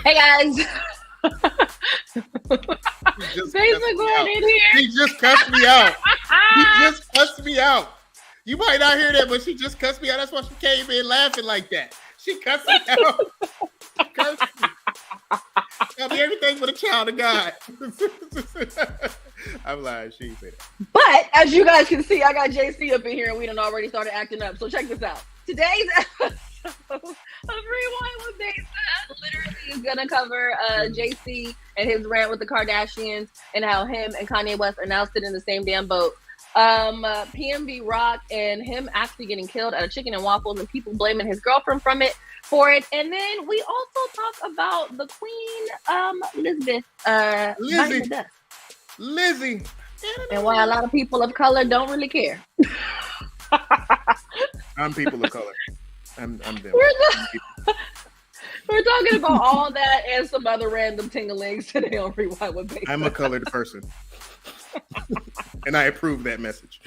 Hey guys. She just cussed me out. She just cussed me out. You might not hear that, but she just cussed me out. That's why she came in laughing like that. She cussed me out. She cussed me. Tell me everything but a child of God. I'm lying. She said that. But as you guys can see, I got JC up in here and we done already started acting up. So check this out. Today's episode of Rewind With Besa literally is gonna cover JC and his rant with the Kardashians and how him and Kanye West are now sitting in the same damn boat. PNB Rock and him actually getting killed at a chicken and waffles and people blaming his girlfriend for it. And then we also talk about the Queen Lizzie. And why a lot of people of color don't really care. I'm people of color. I'm them. We're talking about all that and some other random tingalings today on Rewind With Besa. I'm a colored person. And I approve that message.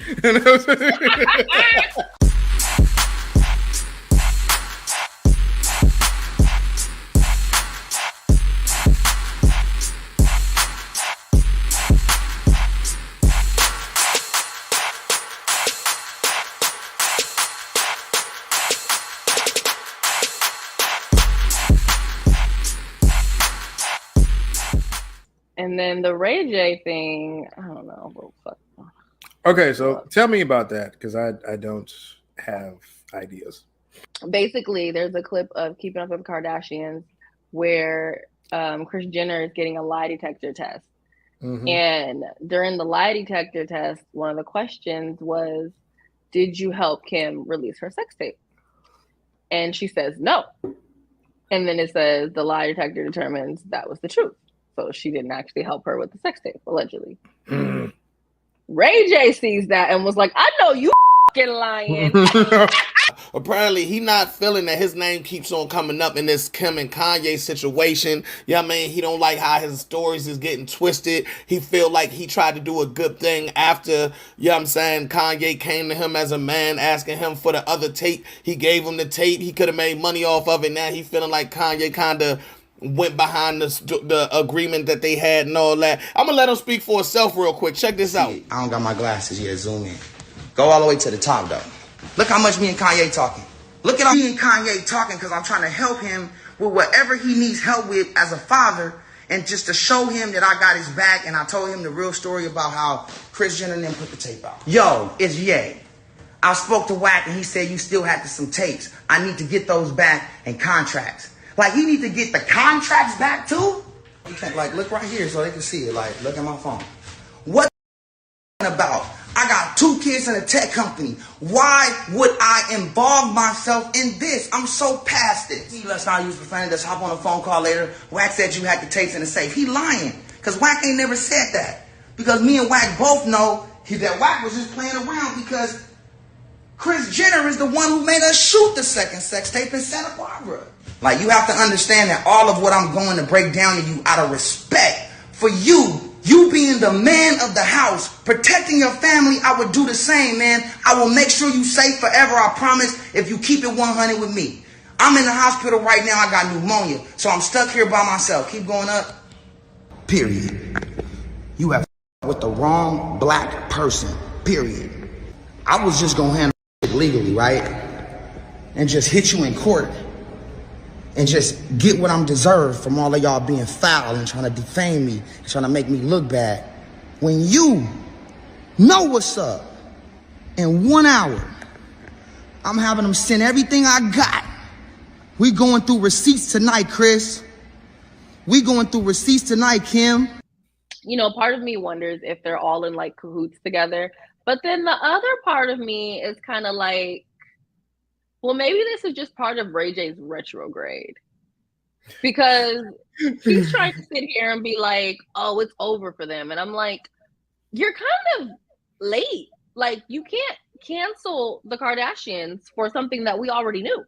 And then the Ray J thing, I don't know. Okay, so tell me about that because I don't have ideas. Basically, there's a clip of Keeping Up with the Kardashians where Kris Jenner is getting a lie detector test. Mm-hmm. And during the lie detector test, one of the questions was, did you help Kim release her sex tape? And she says no. And then it says the lie detector determines that was the truth. So she didn't actually help her with the sex tape, allegedly. Mm. Ray J sees that and was like, I know you fucking lying. Apparently, he not feeling that his name keeps on coming up in this Kim and Kanye situation. Yeah, man, he don't like how his stories is getting twisted. He feel like he tried to do a good thing after, you know what I'm saying, Kanye came to him as a man asking him for the other tape. He gave him the tape. He could have made money off of it. Now he feeling like Kanye kind of went behind the agreement that they had and all that. I'm going to let him speak for himself real quick. Check this out. I don't got my glasses yet. Zoom in. Go all the way to the top, though. Look how much me and Kanye talking. Look at all me and Kanye talking because I'm trying to help him with whatever he needs help with as a father and just to show him that I got his back. And I told him the real story about how Kris Jenner and them put the tape out. Yo, it's Ye. I spoke to Wack and he said you still had some tapes. I need to get those back and contracts. Like, he need to get the contracts back, too? You can't, like, look right here so they can see it. Like, look at my phone. What about? I got 2 kids in a tech company. Why would I involve myself in this? I'm so past it. Let's not use profanity. Let's hop on a phone call later. Wack said you had the tapes in the safe. He lying. Because Wack ain't never said that. Because me and Wack both know that Wack was just playing around because Kris Jenner is the one who made us shoot the second sex tape in Santa Barbara. Like, you have to understand that all of what I'm going to break down to you out of respect for you being the man of the house, protecting your family, I would do the same, man. I will make sure you safe forever, I promise, if you keep it 100 with me. I'm in the hospital right now. I got pneumonia, so I'm stuck here by myself. Keep going up. Period. You have with the wrong black person. Period. I was just going to handle it legally, right? And just hit you in court. And just get what I'm deserved from all of y'all being foul and trying to defame me and trying to make me look bad. When you know what's up, in 1 hour, I'm having them send everything I got. We going through receipts tonight, Chris. We going through receipts tonight, Kim. You know, part of me wonders if they're all in like cahoots together. But then the other part of me is kind of like, well, maybe this is just part of Ray J's retrograde. Because he's trying to sit here and be like, oh, it's over for them. And I'm like, you're kind of late. Like, you can't cancel the Kardashians for something that we already knew.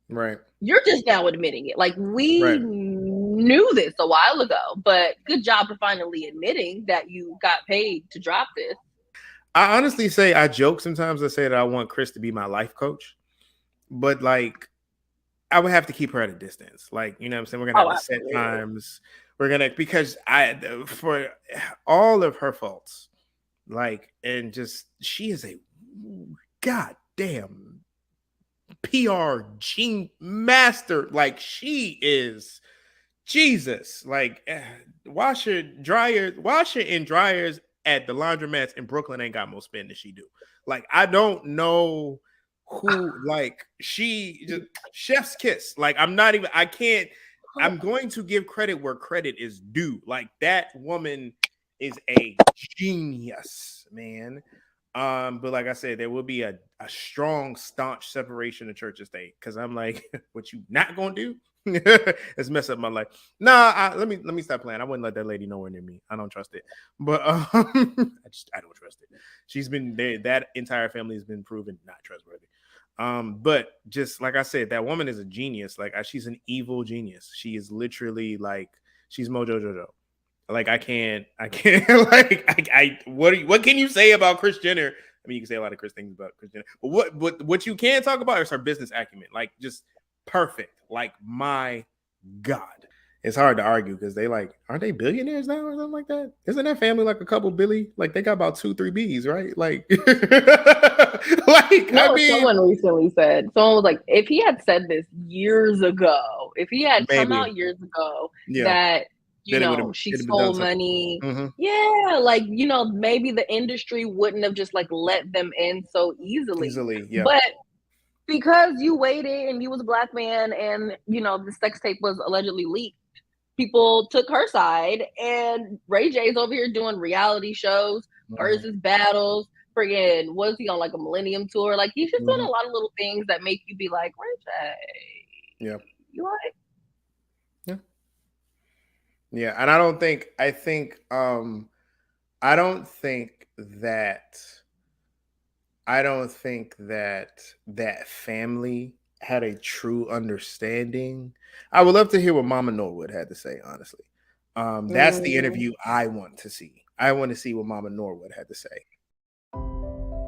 Right. You're just now admitting it. Like, we knew this a while ago, but good job for finally admitting that you got paid to drop this. I honestly say, I joke sometimes. I say that I want Kris to be my life coach. But like, I would have to keep her at a distance. Like, you know what I'm saying? We're going to have to set times. Because for all of her faults, like, and just, she is a goddamn PR master. Like, she is Jesus. Like, washer and dryers at the laundromats in Brooklyn ain't got more spin than she do. Like, I don't know who, like, she just chef's kiss. Like, I'm going to give credit where credit is due. Like, that woman is a genius, man. But like I said, there will be a strong, staunch separation of church and state. Because I'm like, what you not gonna do? It's mess up my life. Nah, let me stop playing. I wouldn't let that lady nowhere near me. I don't trust it. But I don't trust it. She's been there. That entire family has been proven not trustworthy. But just like I said, that woman is a genius. Like, she's an evil genius. She is literally like, she's Mojo Jojo. Like, I can't like, what can you say about Kris Jenner? I mean, you can say a lot of Kris things about Kris Jenner, but what you can talk about is her business acumen. Like, just perfect. Like, my God. It's hard to argue because they like, aren't they billionaires now or something like that? Isn't that family like a couple Billy? Like, they got about 2-3 B's, right? Like, like, no, I mean, someone recently said, someone was like, if he had said this years ago, if he had come out years ago, that, you know, she stole money. Mm-hmm. Yeah, like, you know, maybe the industry wouldn't have just like let them in so easily. Yeah. But because you waited and you was a black man and, you know, the sex tape was allegedly leaked, people took her side, and Ray J's over here doing reality shows versus battles. Friggin', was he on like a Millennium tour? Like, he's just doing a lot of little things that make you be like, Ray J, you like? Yeah, and I don't think that family had a true understanding. I would love to hear what Mama Norwood had to say, honestly. That's the interview I want to see. I want to see what Mama Norwood had to say.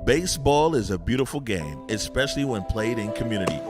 Baseball is a beautiful game, especially when played in community.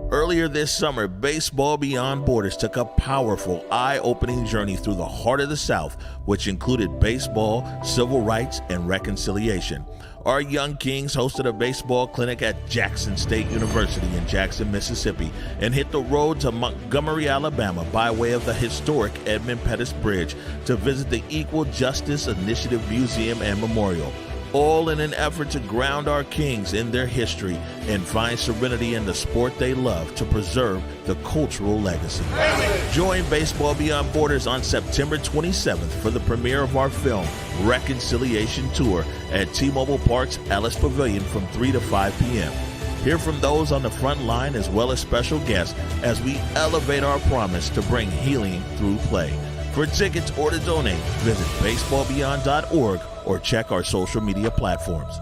Earlier this summer, Baseball Beyond Borders took a powerful, eye-opening journey through the heart of the South, which included baseball, civil rights, and reconciliation. Our Young Kings hosted a baseball clinic at Jackson State University in Jackson, Mississippi, and hit the road to Montgomery, Alabama by way of the historic Edmund Pettus Bridge to visit the Equal Justice Initiative Museum and Memorial, all in an effort to ground our Kings in their history and find serenity in the sport they love to preserve the cultural legacy. Join Baseball Beyond Borders on September 27th for the premiere of our film, Reconciliation Tour, at T-Mobile Park's Ellis Pavilion from 3 to 5 p.m. Hear from those on the front line as well as special guests as we elevate our promise to bring healing through play. For tickets or to donate, visit baseballbeyond.org or check our social media platforms.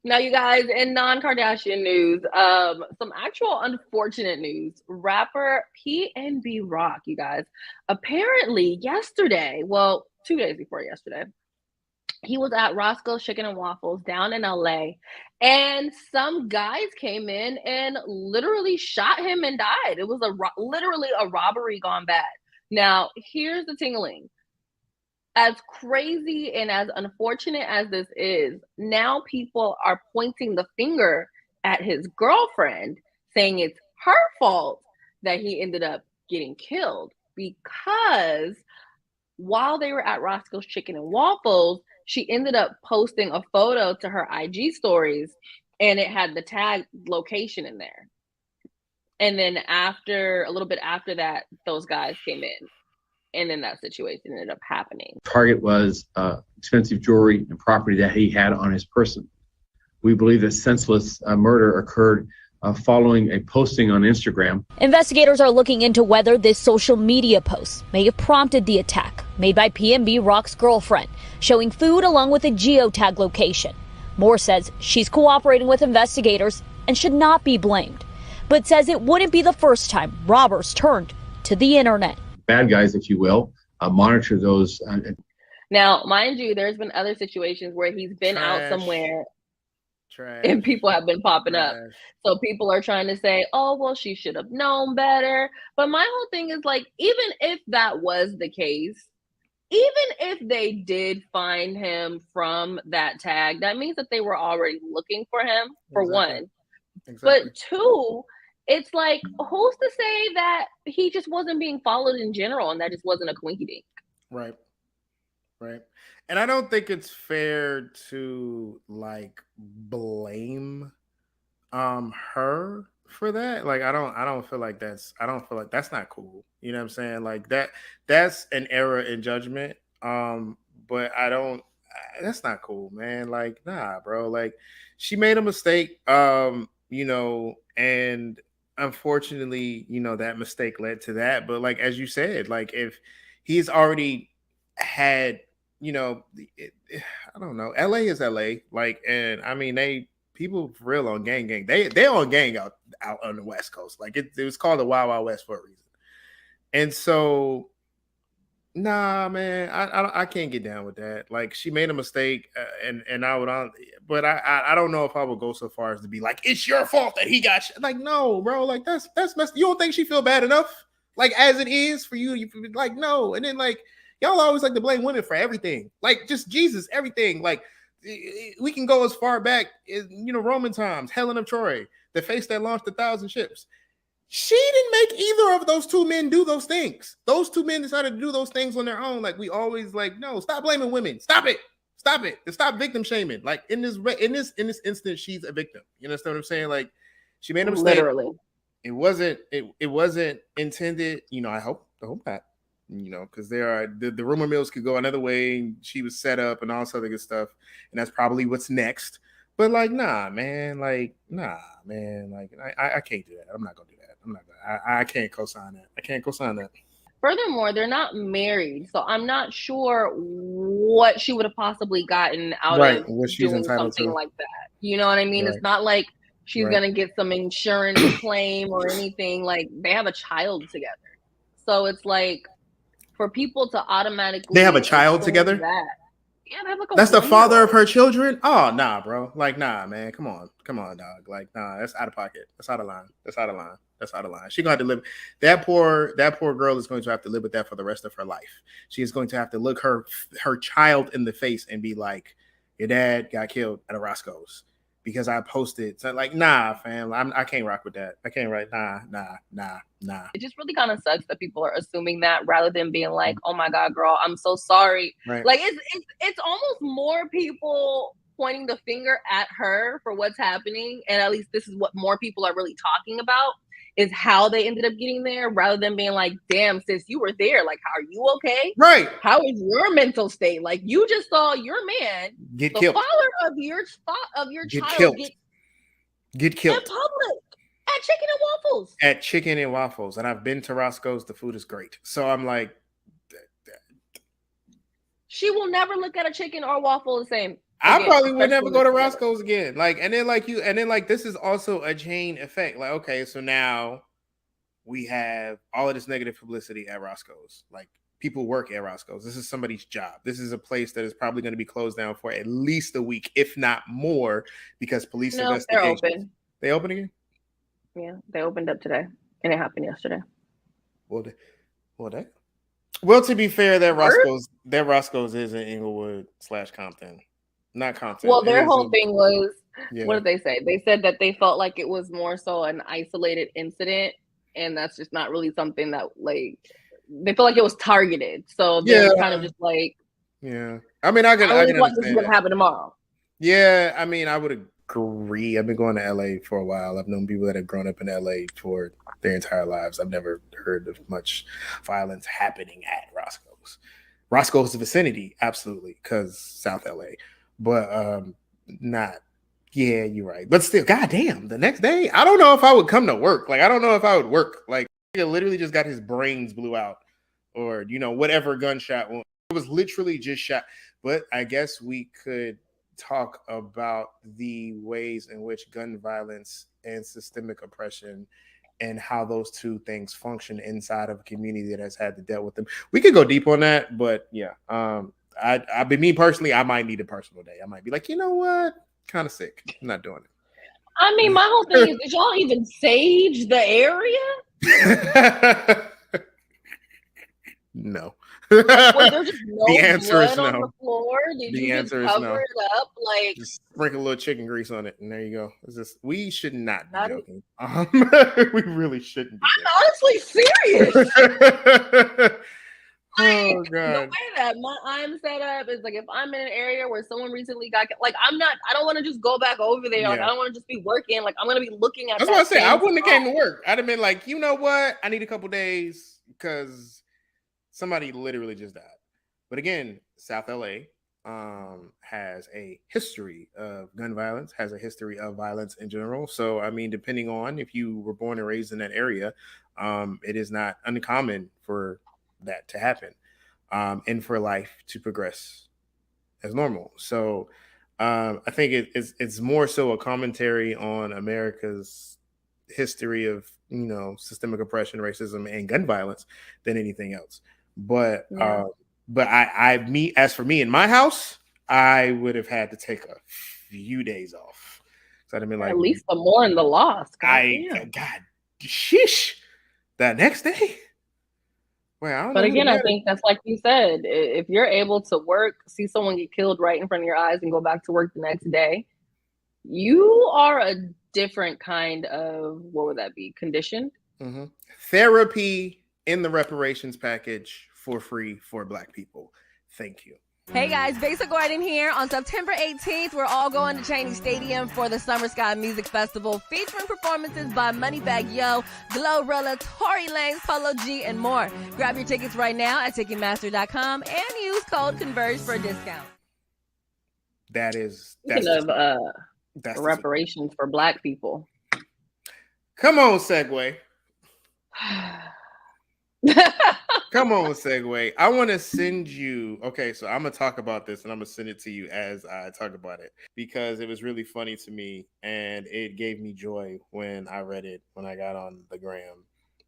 Now, you guys, in non-Kardashian news, some actual unfortunate news. Rapper PNB Rock, you guys, apparently yesterday, well, 2 days before yesterday, he was at Roscoe's Chicken and Waffles down in LA, and some guys came in and literally shot him and died. It was literally a robbery gone bad. Now, here's the tingling. As crazy and as unfortunate as this is, now people are pointing the finger at his girlfriend, saying it's her fault that he ended up getting killed, because while they were at Roscoe's Chicken and Waffles, she ended up posting a photo to her IG stories, and it had the tag location in there. And then a little bit after that, those guys came in, and then that situation ended up happening. Target was expensive jewelry and property that he had on his person. We believe that senseless murder occurred following a posting on Instagram. Investigators are looking into whether this social media post may have prompted the attack made by PNB Rock's girlfriend, showing food along with a geotag location. Moore says she's cooperating with investigators and should not be blamed, but says it wouldn't be the first time robbers turned to the internet. Bad guys, if you will, monitor those. Now, mind you, there's been other situations where he's been out somewhere and people have been popping up. So people are trying to say, oh, well, she should have known better. But my whole thing is like, even if that was the case, even if they did find him from that tag, that means that they were already looking for him, for one. But two, it's like, who's to say that he just wasn't being followed in general and that just wasn't a coinky-dink? Right. And I don't think it's fair to like blame her for that. Like I don't feel like that's not cool. You know what I'm saying? Like that's an error in judgment. But that's not cool, man. Like, nah, bro. Like she made a mistake. You know, and unfortunately, you know, that mistake led to that. But like as you said, like if he's already had, you know, I don't know. LA is LA. Like, and I mean, people for real on gang. They on gang out on the West Coast. Like it was called the Wild Wild West for a reason. And so, nah, man, I can't get down with that. Like she made a mistake, and I would, but I don't know if I would go so far as to be like, it's your fault that he got like, no, bro, like that's messed. You don't think she feel bad enough, like as it is for you? You like no, and then like. Y'all always like to blame women for everything. Like, just Jesus, everything. Like, we can go as far back as, you know, Roman times, Helen of Troy, the face that launched 1,000 ships. She didn't make either of those two men do those things. Those two men decided to do those things on their own. Like, we always like, no, stop blaming women. Stop it. And stop victim shaming. Like, in this instance, she's a victim. You understand what I'm saying? Like, she made a mistake. Literally. It wasn't intended. You know, I hope not. You know, because there are the rumor mills could go another way. She was set up and all this other good stuff, and that's probably what's next. But like, nah, man, like I can't do that. I'm not gonna do that. I can't co-sign that. Furthermore, they're not married, so I'm not sure what she would have possibly gotten out of doing something like that. You know what I mean? Right. It's not like she's gonna get some insurance claim or anything. Like they have a child together, so it's like. For people to automatically they have a child together. Yeah, they have like that's the father of her children. Oh nah, bro. Like nah, man. Come on, dog. Like nah, that's out of pocket. That's out of line. She gonna have to live. That poor girl is going to have to live with that for the rest of her life. She is going to have to look her child in the face and be like, "Your dad got killed at a Roscoe's." Because I posted, so like, nah, fam, I can't rock with that. I can't write, nah. It just really kind of sucks that people are assuming that rather than being like, oh my God, girl, I'm so sorry. Right. Like it's almost more people pointing the finger at her for what's happening. And at least this is what more people are really talking about is how they ended up getting there rather than being like, damn, sis, you were there. Like, are you okay? Right. How is your mental state? Like you just saw your man, get the killed. Father of your child get killed in public at Chicken and Waffles. And I've been to Roscoe's. The food is great. So I'm like, she will never look at a chicken or waffle the same. I probably would never go to Roscoe's again. Like, and then this is also a chain effect. Like, okay, so now we have all of this negative publicity at Roscoe's. Like, people work at Roscoe's. This is somebody's job. This is a place that is probably going to be closed down for at least a week, if not more, because police investigations. They're open. They open again? Yeah, they opened up today, and it happened yesterday. Well, to be fair, that Roscoe's is in Inglewood / Compton. Not Compton. Well, their whole thing was, what did they say? They said that they felt like it was more so an isolated incident, and that's just not really something that, like, they feel like it was targeted. So they're kind of just like, I mean, I can what this is going to happen tomorrow. Yeah, I mean, I would agree. I've been going to LA for a while. I've known people that have grown up in LA for their entire lives. I've never heard of much violence happening at Roscoe's vicinity, absolutely, because South LA. But not. Yeah, you're right. But still, goddamn, the next day, I don't know if I would come to work. Like, I don't know if I would work. Like, he literally just got his brains blew out, or whatever gunshot. It was literally just shot. But I guess we could talk about the ways in which gun violence and systemic oppression and how those two things function inside of a community that has had to deal with them. We could go deep on that, but yeah, I be me personally, I might need a personal day. I might be like, you know what? Kind of sick. I'm not doing it. I mean, my whole thing is, did y'all even sage the area? No. Was there just no The answer blood is no. on the floor? Did The you answer just is cover no. it up? Like, just sprinkle a little chicken grease on it, and there you go. We should not be Not joking. We really shouldn't be I'm honestly serious. joking. Oh The God. way that I'm set up is like, if I'm in an area where someone recently got, like, I don't want to just go back over there. Like, Yeah. I don't want to just be working. Like, I'm going to be looking at That's that what I said. I same wouldn't have spot. came to work. I'd have been like, you know what? I need a couple days because somebody literally just died. But again, South LA has a history of gun violence, has a history of violence in general. So, I mean, depending on if you were born and raised in that area, it is not uncommon for that to happen, and for life to progress as normal. So, I think it's more so a commentary on America's history of, systemic oppression, racism, and gun violence than anything else. But Yeah. as for me in my house, I would have had to take a few days off. So I'd have been like, At least the mourn the loss. God, sheesh, that next day. Well, I don't But know again, I think that's like you said, if you're able to work, see someone get killed right in front of your eyes and go back to work the next day, you are a different kind of, what would that be, conditioned? Mm-hmm. Therapy in the reparations package for free for Black people. Thank you. Hey guys, Besa Gordon here. On September 18th, we're all going to Cheney Stadium for the Summer Sky Music Festival, featuring performances by Moneybagg Yo, Glorilla, Tory Lanez, Polo G, and more. Grab your tickets right now at Ticketmaster.com and use code Converge for a discount. That's reparations for Black people. Come on, segue. Come on, segue. I want to send you. Okay, so I'm gonna talk about this, and I'm gonna send it to you as I talk about it because it was really funny to me, and it gave me joy when I read it when I got on the gram.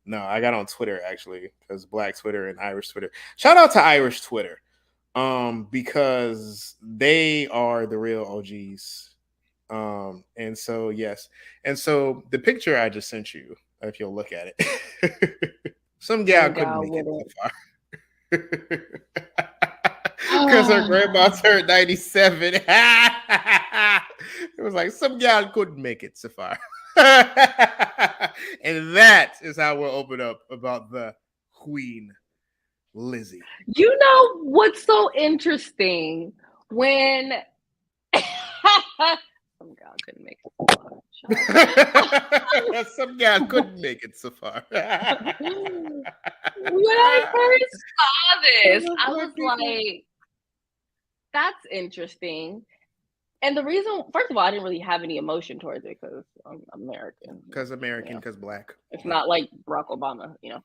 No, I got on Twitter actually, because Black Twitter and Irish Twitter. Shout out to Irish Twitter, because they are the real OGs. And so yes, and so the picture I just sent you, if you'll look at it. Some gal couldn't make it so far. Because her grandma turned 97. It was like, some gal couldn't make it so far. And that is how we'll open up about the Queen Lizzie. You know what's so interesting? When some gal couldn't make it so far. Some gal couldn't make it so far. When I first saw this, I was like, that's interesting. And the reason, first of all, I didn't really have any emotion towards it because I'm American. Because Black. It's not like Barack Obama, Yeah.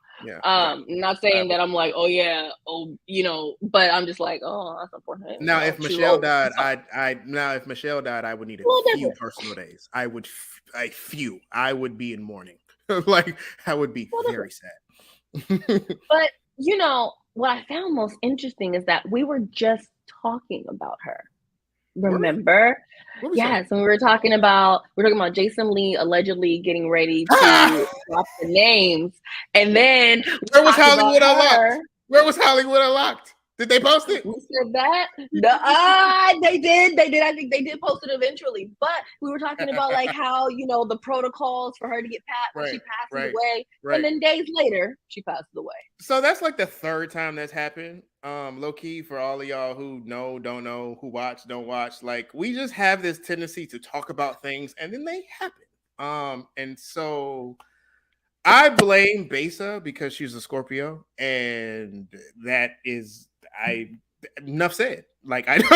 Not saying that I'm like, but I'm just like, oh, that's important. Now, if Michelle died, I would need a few personal days. I would be in mourning. Like, I would be very sad. But what I found most interesting is that we were just talking about her. Remember? Yes, and we were talking about Jason Lee allegedly getting ready to drop the names, and then where was Hollywood Unlocked? Where was Hollywood Unlocked? Did they post it? We said that. They did. I think they did post it eventually. But we were talking about like how the protocols for her to get passed when she passed away, and then days later she passed away. So that's like the third time that's happened. Low key for all of y'all who know, don't know, who watch, don't watch. Like, we just have this tendency to talk about things and then they happen. And so I blame Besa because she's a Scorpio, and that is enough said. Like, I know.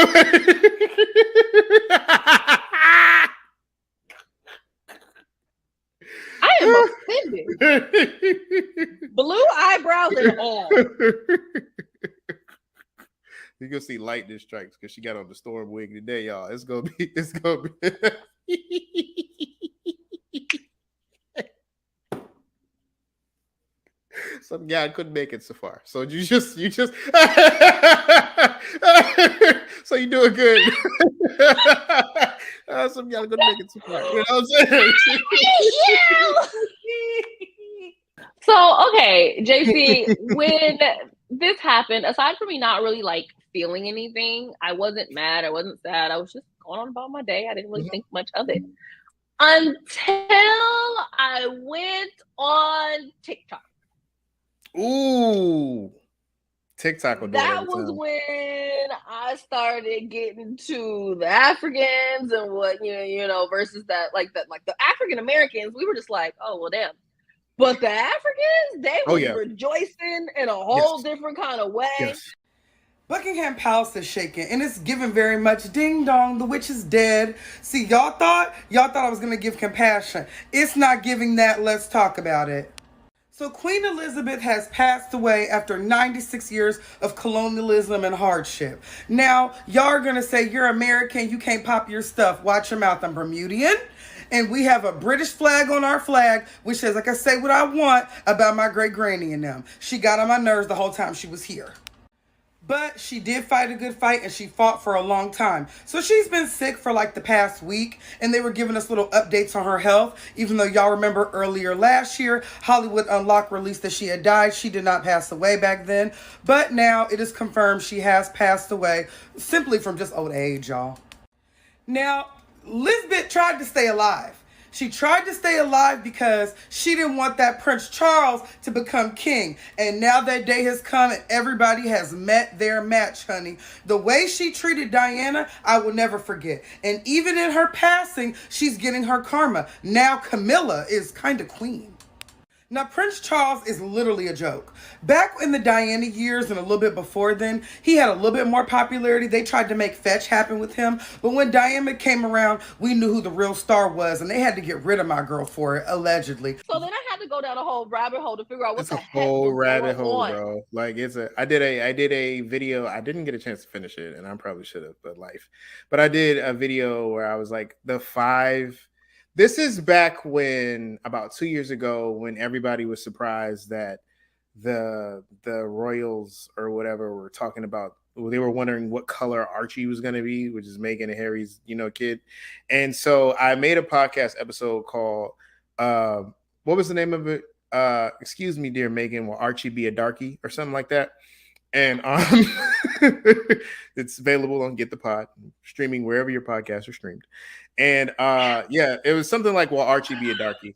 I am offended. Blue eyebrows and all. You're gonna see lightning strikes because she got on the storm wig today, y'all. It's gonna be. some guy couldn't make it so far. So you just so you doing good. Some guy couldn't make it so far. You know what I'm saying? So, okay, JC, when this happened, aside from me not really like feeling anything, I wasn't mad, I wasn't sad, I was just going on about my day. I didn't really think much of it until I went on TikTok. Ooh, TikTok will do that was when I started getting to the Africans and what you know versus that like the African Americans. We were just like, oh well, damn. But the Africans, they were rejoicing in a whole different kind of way. Yes. Buckingham Palace is shaking, and it's given very much ding dong, the witch is dead. See, y'all thought I was going to give compassion. It's not giving that. Let's talk about it. So Queen Elizabeth has passed away after 96 years of colonialism and hardship. Now, y'all are going to say, you're American, you can't pop your stuff. Watch your mouth, I'm Bermudian. And we have a British flag on our flag, which says, I can say what I want about my great granny and them. She got on my nerves the whole time she was here. But she did fight a good fight, and she fought for a long time. So she's been sick for like the past week, and they were giving us little updates on her health. Even though y'all remember earlier last year, Hollywood Unlocked released that she had died. She did not pass away back then. But now it is confirmed she has passed away simply from just old age, y'all. Now, Elizabeth tried to stay alive. She tried to stay alive because she didn't want that Prince Charles to become king. And now that day has come and everybody has met their match, honey. The way she treated Diana, I will never forget. And even in her passing, she's getting her karma. Now Camilla is kind of queen. Now, Prince Charles is literally a joke. Back in the Diana years and a little bit before then, he had a little bit more popularity. They tried to make fetch happen with him. But when Diana came around, we knew who the real star was, and they had to get rid of my girl for it, allegedly. So then I had to go down a whole rabbit hole to figure out what the heck was going on. It's a whole rabbit hole, on. bro. Like I did a video. I didn't get a chance to finish it, and I probably should have, but I did a video where I was like the 5. This is back when, about 2 years ago, when everybody was surprised that the royals or whatever were talking about. They were wondering what color Archie was going to be, which is Meghan and Harry's, kid. And so I made a podcast episode called, what was the name of it? Excuse me, dear Meghan, will Archie be a darkie or something like that? And it's available on Get the Pod, streaming wherever your podcasts are streamed. And it was something like, will Archie be a darkie?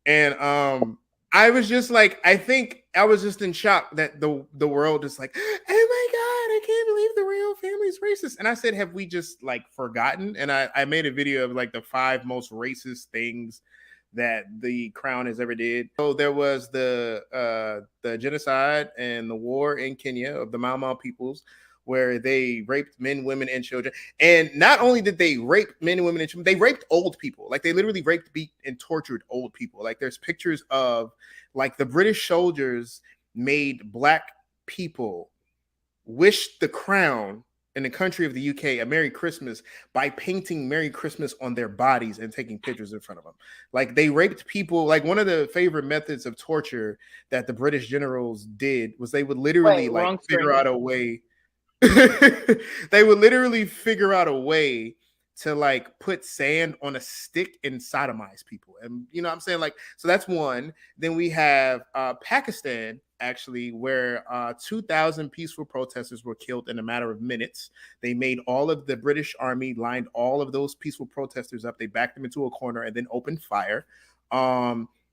And I was just like, I think I was just in shock that the world is like, oh my God, I can't believe the royal family's racist. And I said, have we just like forgotten? And I made a video of like the 5 most racist things that the crown has ever did. So there was the genocide and the war in Kenya of the Mau Mau peoples, where they raped men, women, and children. And not only did they rape men, women, and children, they raped old people. Like they literally raped, beat, and tortured old people. Like there's pictures of like the British soldiers made black people wish the crown in the country of the UK a Merry Christmas by painting Merry Christmas on their bodies and taking pictures in front of them. Like they raped people. Like one of the favorite methods of torture that the British generals did was they would literally figure out a way. They would literally figure out a way to like put sand on a stick and sodomize people. And you know what I'm saying? Like, so that's one. Then we have Pakistan, actually, where 2,000 peaceful protesters were killed in a matter of minutes. They made all of the British army, lined all of those peaceful protesters up. They backed them into a corner and then opened fire.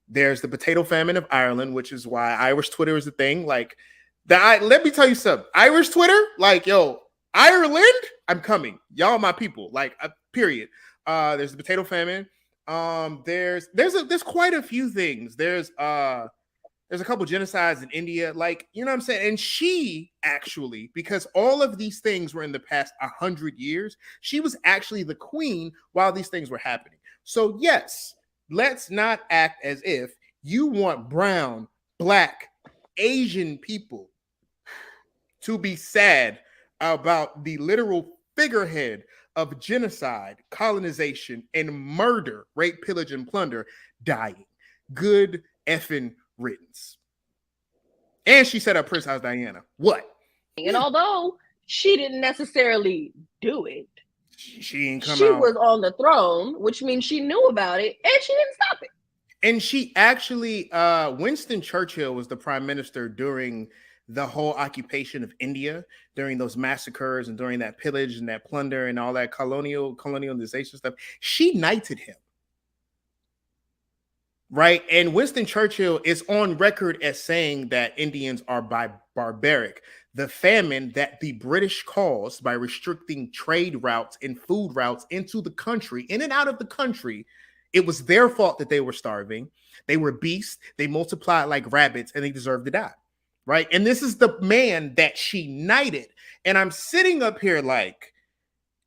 There's the potato famine of Ireland, which is why Irish Twitter is a thing. Like, let me tell you something. Irish Twitter, like, yo, Ireland, I'm coming. Y'all my people. Like, period. There's the potato famine. There's quite a few things. There's a couple genocides in India. Like, you know what I'm saying? And she actually, because all of these things were in the past 100 years, she was actually the queen while these things were happening. So yes, let's not act as if you want brown, black, Asian people to be sad about the literal figurehead of genocide, colonization, and murder, rape, pillage, and plunder dying. Good effing riddance. And she set up Princess Diana. What? And although she didn't necessarily do it, she didn't come she out. was on the throne, which means she knew about it and she didn't stop it. And she actually, Winston Churchill was the prime minister during the whole occupation of India, during those massacres and during that pillage and that plunder and all that colonialization stuff. She knighted him. Right. And Winston Churchill is on record as saying that Indians are barbaric. The famine that the British caused by restricting trade routes and food routes into the country, in and out of the country, it was their fault that they were starving. They were beasts. They multiplied like rabbits and they deserved to die. Right. And this is the man that she knighted. And I'm sitting up here like,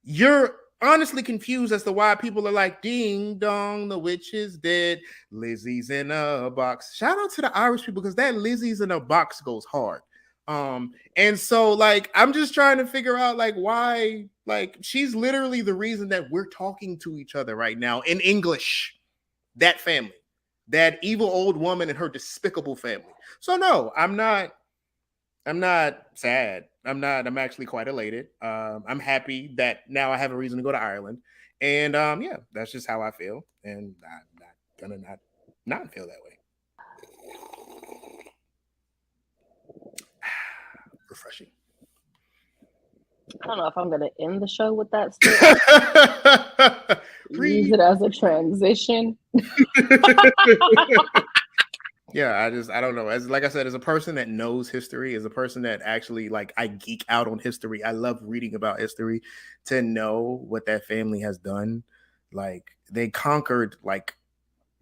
you're honestly confused as to why people are like, ding dong, the witch is dead. Lizzie's in a box. Shout out to the Irish people because that Lizzie's in a box goes hard. And so like, I'm just trying to figure out like why, like she's literally the reason that we're talking to each other right now in English, that family, that evil old woman and her despicable family. So no, I'm not sad. I'm actually quite elated. I'm happy that now I have a reason to go to Ireland. And yeah, that's just how I feel. And I'm not gonna not feel that way. Refreshing. I don't know if I'm gonna end the show with that still. Use it as a transition. Yeah, I don't know. As like I said, as a person that knows history, as a person that actually like I geek out on history, I love reading about history. To know what that family has done, like they conquered like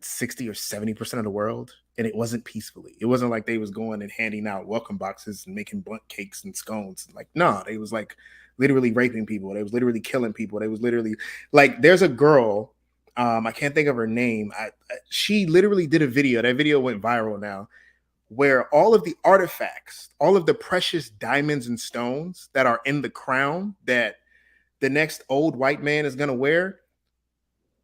60 or 70% of the world, and it wasn't peacefully. It wasn't like they was going and handing out welcome boxes and making bundt cakes and scones. Like, no, they was like literally raping people. They was literally killing people. They was literally like, there's a girl. I can't think of her name. She literally did a video. That video went viral now, where all of the artifacts, all of the precious diamonds and stones that are in the crown that the next old white man is going to wear,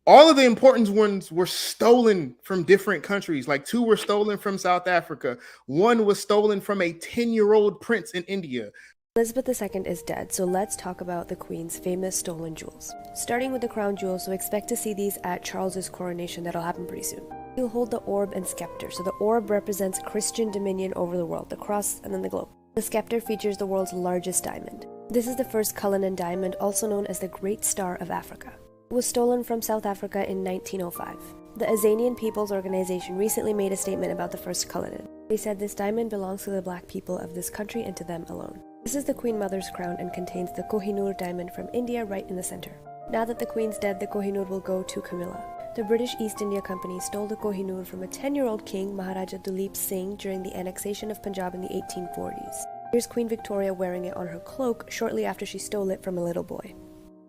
all of the important ones were stolen from different countries. Like 2 were stolen from South Africa. 1 was stolen from a 10-year-old prince in India. Elizabeth II is dead, so let's talk about the Queen's famous stolen jewels. Starting with the crown jewels, so expect to see these at Charles's coronation. That'll happen pretty soon. He'll hold the orb and scepter. So the orb represents Christian dominion over the world, the cross and then the globe. The scepter features the world's largest diamond. This is the first Cullinan diamond, also known as the Great Star of Africa. It was stolen from South Africa in 1905. The Azanian People's Organization recently made a statement about the first Cullinan. They said this diamond belongs to the black people of this country and to them alone. This is the Queen Mother's crown and contains the Kohinoor diamond from India right in the center. Now that the Queen's dead, the Kohinoor will go to Camilla. The British East India Company stole the Kohinoor from a 10-year-old king, Maharaja Duleep Singh, during the annexation of Punjab in the 1840s. Here's Queen Victoria wearing it on her cloak shortly after she stole it from a little boy.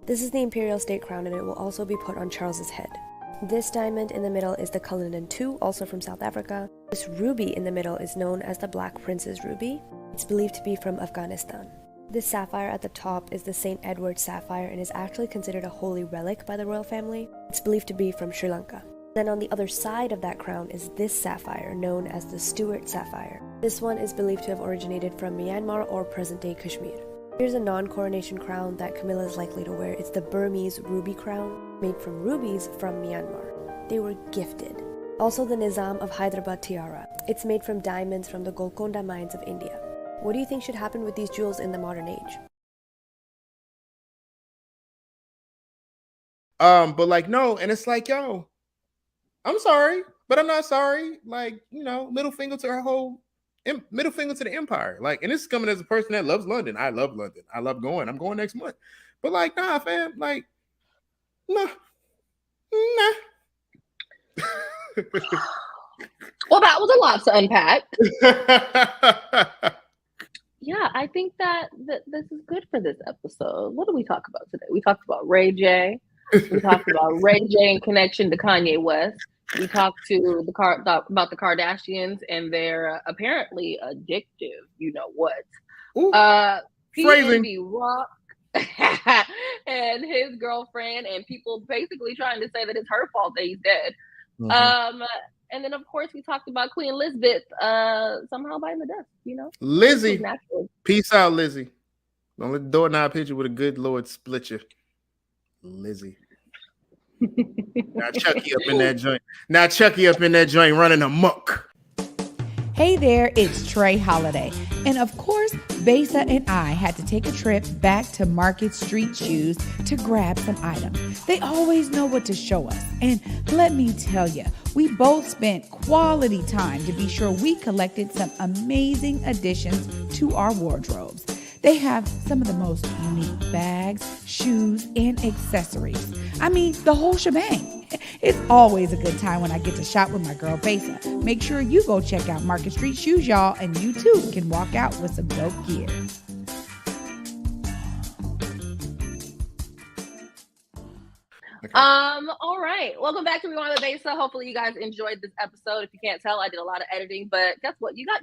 This is the imperial state crown, and it will also be put on Charles's head. This diamond in the middle is the Cullinan II, also from South Africa. This ruby in the middle is known as the Black Prince's Ruby. It's believed to be from Afghanistan. This sapphire at the top is the St. Edward sapphire and is actually considered a holy relic by the royal family. It's believed to be from Sri Lanka. Then on the other side of that crown is this sapphire, known as the Stuart sapphire. This one is believed to have originated from Myanmar or present-day Kashmir. Here's a non-coronation crown that Camilla is likely to wear. It's the Burmese ruby crown, made from rubies from Myanmar. They were gifted. Also the Nizam of Hyderabad tiara. It's made from diamonds from the Golconda mines of India. What do you think should happen with these jewels in the modern age? But like, no, and it's like, yo, I'm sorry, but I'm not sorry. Like, you know, middle finger to the empire. Like, and this is coming as a person that loves London. I love London. I love going. I'm going next month. But like, nah, fam, like, nah. Well, that was a lot to unpack. Yeah, I think that this is good for this episode. What did we talk about today? We talked about Ray J. We talked about Ray J in connection to Kanye West. We talked to about the Kardashians and their apparently addictive, you know what? PNB Rock and his girlfriend, and people basically trying to say that it's her fault that he's dead. Mm-hmm. And then, of course, we talked about Queen Elizabeth somehow biting the dust, Lizzie. Peace out, Lizzie. Don't let the doorknob hit you with a good Lord split you. Lizzie. Now Chucky up in that joint running amok. Hey there, it's Trey Holiday. And of course, Besa and I had to take a trip back to Market Street Shoes to grab some items. They always know what to show us. And let me tell you, we both spent quality time to be sure we collected some amazing additions to our wardrobes. They have some of the most unique bags, shoes, and accessories. I mean, the whole shebang. It's always a good time when I get to shop with my girl Besa. Make sure you go check out Market Street Shoes, y'all, and you too can walk out with some dope gear. Okay. All right. Welcome back to Rewind with Besa. Hopefully you guys enjoyed this episode. If you can't tell, I did a lot of editing, but guess what? You guys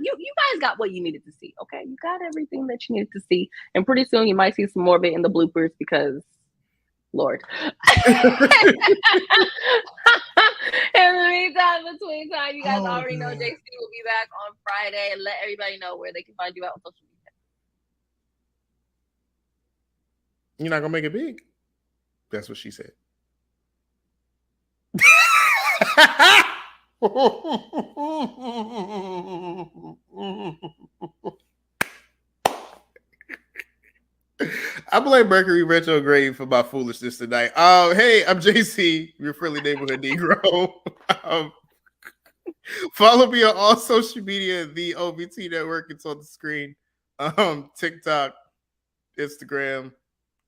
got what you needed to see. Okay. You got everything that you needed to see. And pretty soon you might see some more of it in the bloopers because Lord. In the meantime, between time, you guys already know JC will be back on Friday, and let everybody know where they can find you out on social media. You're not gonna make it big. That's what she said. I blame Mercury retrograde for my foolishness tonight. Hey, I'm JC, your friendly neighborhood Negro. Follow me on all social media, the OVT Network. It's on the screen. TikTok, Instagram,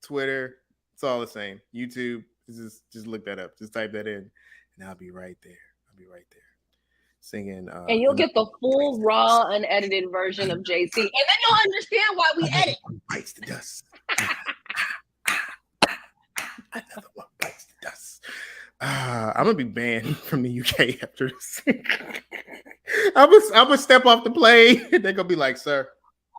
Twitter. It's all the same. YouTube. Just look that up. Just type that in, and I'll be right there. Singing. And you'll get the full, raw, unedited version of JC. And then you'll understand why we edit. Bites the dust. Another one bites the dust. I'm going to be banned from the UK after this. I'm gonna step off the plane. They're going to be like, sir.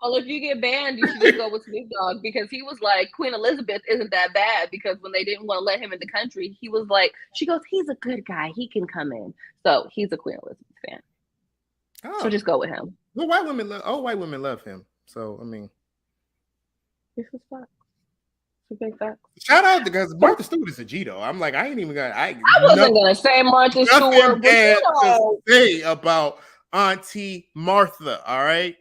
Well, if you get banned, you should just go with Snoop Dogg because he was like, Queen Elizabeth isn't that bad because when they didn't want to let him in the country, he was like, she goes, he's a good guy. He can come in. So he's a Queen Elizabeth fan. So just go with him. Well, white women love him. So, I mean. This is facts. It's a big fact. Shout out because Martha Stewart is a G though. I'm like, I ain't even gonna. I wasn't gonna say Martha Stewart. Bad to say about Auntie Martha. All right.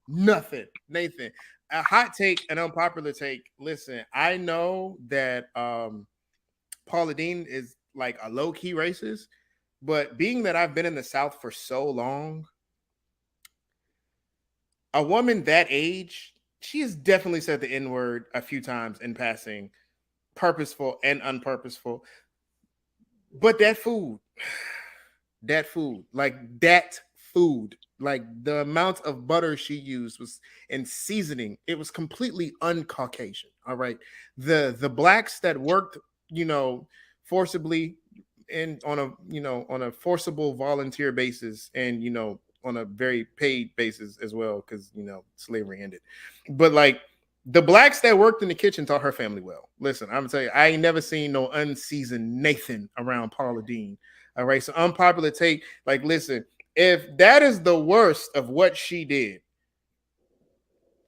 Nothing, Nathan. A hot take, an unpopular take. Listen, I know that Paula Deen is like a low-key racist, but being that I've been in the South for so long, a woman that age, she has definitely said the N-word a few times in passing, purposeful and unpurposeful. But that food, like the amount of butter she used was in seasoning. It was completely un-Caucasian. All right. The blacks that worked, forcibly and on a forcible volunteer basis and, on a very paid basis as well, because, slavery ended. But like the blacks that worked in the kitchen taught her family well. Listen, I'm gonna tell you, I ain't never seen no unseasoned Nathan around Paula Deen. All right. So unpopular take, like, listen, if that is the worst of what she did,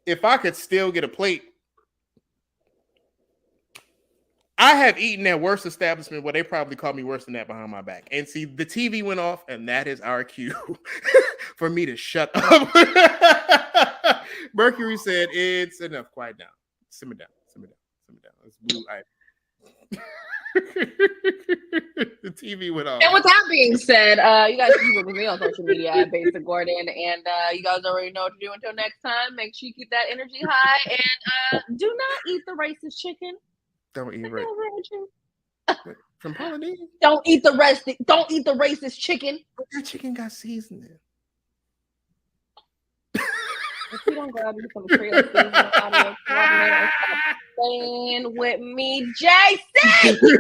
if I could still get a plate, I have eaten at worse establishment where they probably called me worse than that behind my back. And see, the TV went off, and that is our cue for me to shut up. Mercury said, it's enough. Quiet down. Simmer down. It's blue eye. The TV went off. And with that being said, you guys can keep up with me on social media at Besa Gordon, and you guys already know what to do. Until next time, make sure you keep that energy high, and do not eat the racist chicken. Don't eat from Paula Deen. Don't eat the racist chicken. But that chicken got seasoning. If you don't grab you some trailer seasoning out of your stop playing with me, JC.